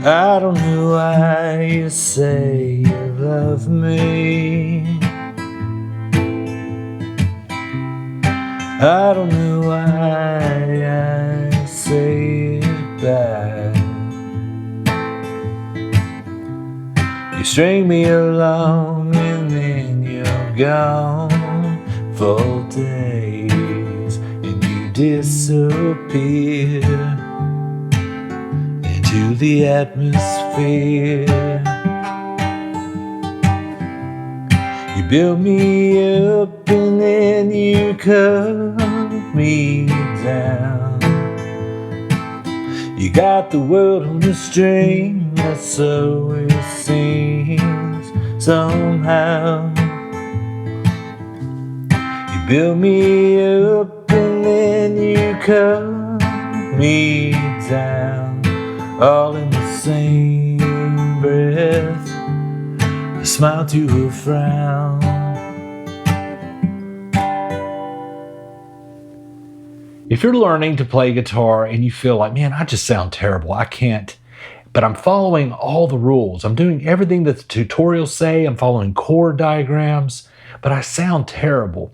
I don't know why you say you love me. I don't know why I say it back. You string me along and then you're gone for days, and you disappear into the atmosphere. You build me up and then you cut me down. You got the world on a string, that's so it seems somehow. You build me up and then you cut me down, all in the same breath, a smile to a frown. If you're learning to play guitar and you feel like, man, I just sound terrible, I can't, but I'm following all the rules, I'm doing everything that the tutorials say, I'm following chord diagrams, but I sound terrible,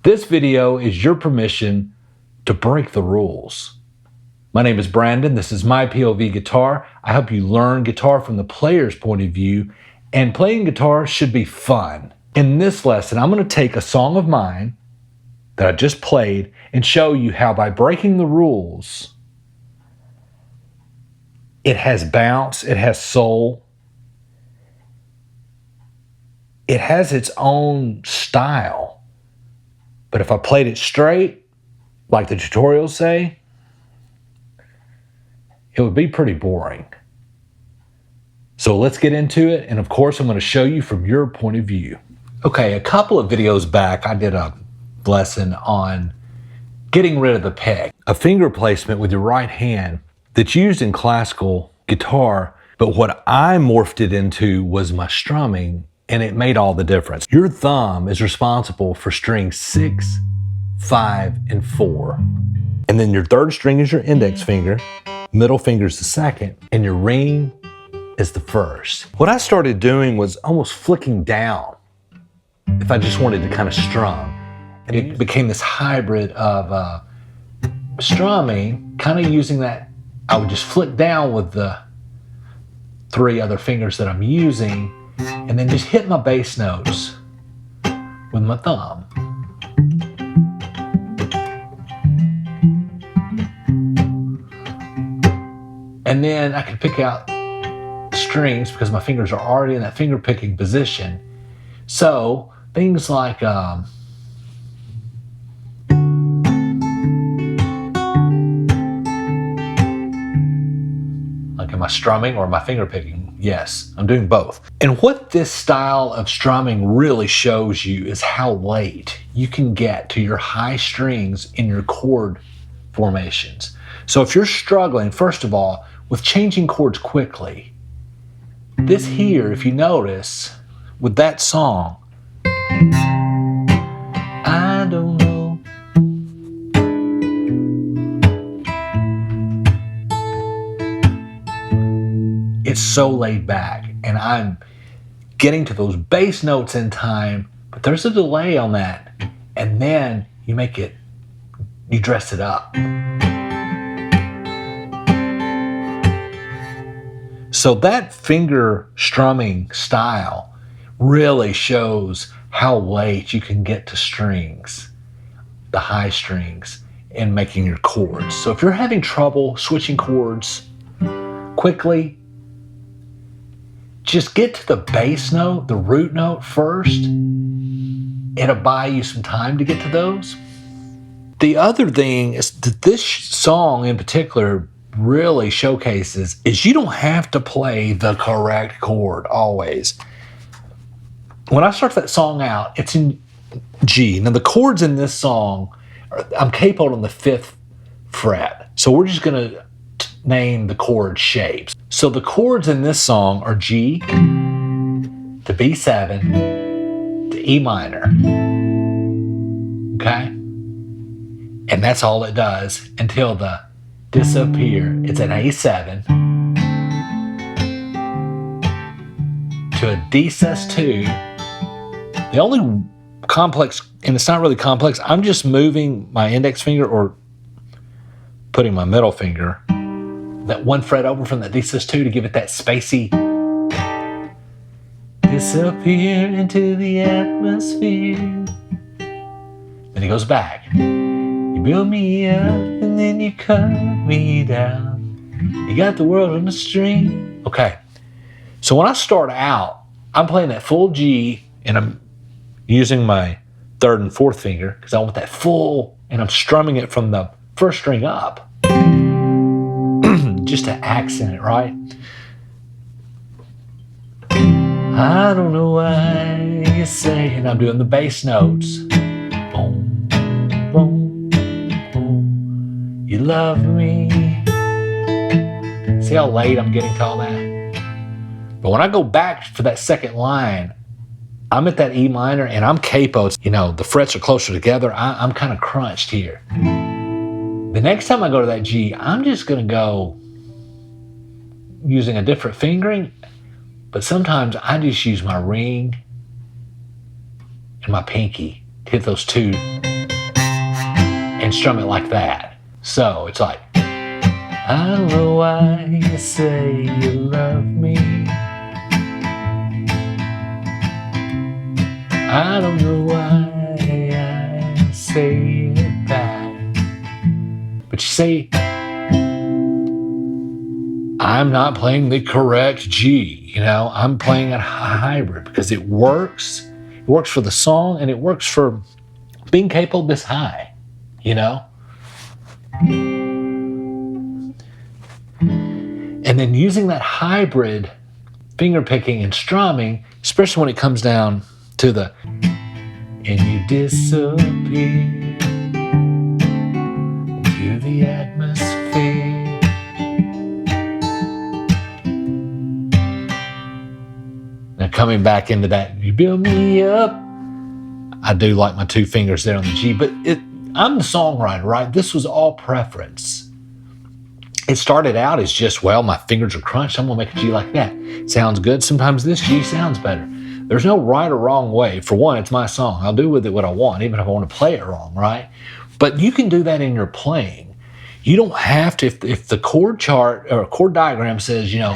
this video is your permission to break the rules. My name is Brandon, this is MyPOVGuitar. I help you learn guitar from the player's point of view, and playing guitar should be fun. In this lesson, I'm going to take a song of mine that I just played and show you how by breaking the rules, it has bounce, it has soul, it has its own style. But if I played it straight, like the tutorials say, it would be pretty boring. So let's get into it, and of course I'm going to show you from your point of view. Okay, a couple of videos back I did a lesson on getting rid of the peg, a finger placement with your right hand that's used in classical guitar, but what I morphed it into was my strumming, and it made all the difference. Your thumb is responsible for strings 6, 5, and 4, and then your third string is your index finger, middle finger is the second, and your ring is the first. What I started doing was almost flicking down if I just wanted to kind of strum. And it became this hybrid of strumming, kind of using that, I would just flick down with the 3 other fingers that I'm using, and then just hit my bass notes with my thumb. And then I can pick out strings because my fingers are already in that finger picking position. So things like am I strumming or am I finger picking? Yes, I'm doing both. And what this style of strumming really shows you is how late you can get to your high strings in your chord formations. So if you're struggling, first of all, with changing chords quickly, this here, if you notice, with that song, I don't know. It's so laid back, and I'm getting to those bass notes in time, but there's a delay on that, and then you dress it up. So that finger strumming style really shows how late you can get to strings, the high strings, in making your chords. So if you're having trouble switching chords quickly, just get to the bass note, the root note first. It'll buy you some time to get to those. The other thing is that this song in particular really showcases is you don't have to play the correct chord always. When I start that song out, it's in G. Now the chords in this song, I'm capoed on the 5th fret. So we're just gonna name the chord shapes. So the chords in this song are G to B7 to E minor. Okay? And that's all it does until the disappear. It's an A7 to a D sus2. The only complex, and it's not really complex, I'm just moving my index finger or putting my middle finger that one fret over from that D sus2 to give it that spacey. Disappear into the atmosphere. Then he goes back. You build me up and then you cut me down. You got the world on the string. Okay. So when I start out, I'm playing that full G and I'm using my third and fourth finger because I want that full, and I'm strumming it from the first string up. Just to accent it, right? I don't know why you say, and I'm doing the bass notes. Boom, boom, boom. You love me. See how late I'm getting to all that? But when I go back for that second line, I'm at that E minor and I'm capo. You know, the frets are closer together. I'm kind of crunched here. The next time I go to that G, I'm just going to go using a different fingering. But sometimes I just use my ring and my pinky to hit those two and strum it like that. So it's like, I don't know why you say you love me. I don't know why I say it back. But you see, I'm not playing the correct G. You know, I'm playing a hybrid because it works. It works for the song and it works for being capable this high, you know? And then using that hybrid finger picking and strumming, especially when it comes down to the and you disappear into the atmosphere. Now coming back into that, you build me up. I do like my two fingers there on the G, but I'm the songwriter, right? This was all preference. It started out as just, well, my fingers are crunched. I'm gonna make a G like that. Sounds good. Sometimes this G sounds better. There's no right or wrong way. For one, it's my song. I'll do with it what I want, even if I want to play it wrong, right? But you can do that in your playing. You don't have to, if the chord chart or chord diagram says, you know,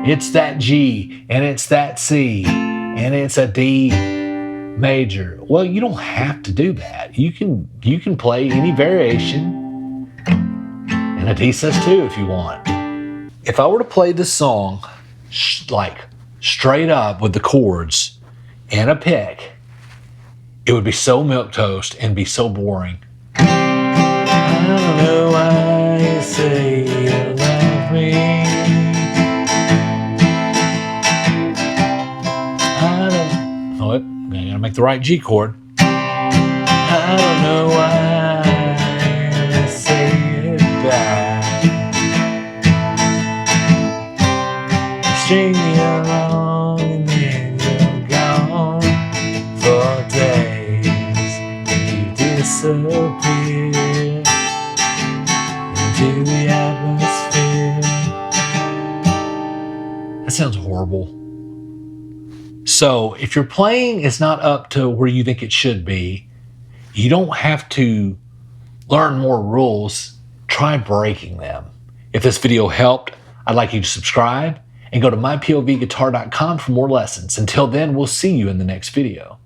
it's that G and it's that C and it's a D major. Well, you don't have to do that. You can play any variation in a D sus2 if you want. If I were to play this song like straight up with the chords and a pick, it would be so milquetoast and be so boring. I don't know why you say you love me. I gotta make the right G chord. I don't know why I say it back. String me along and then you're gone for days. And you disappear into the atmosphere. That sounds horrible. So if your playing is not up to where you think it should be, you don't have to learn more rules. Try breaking them. If this video helped, I'd like you to subscribe and go to MyPOVGuitar.com for more lessons. Until then, we'll see you in the next video.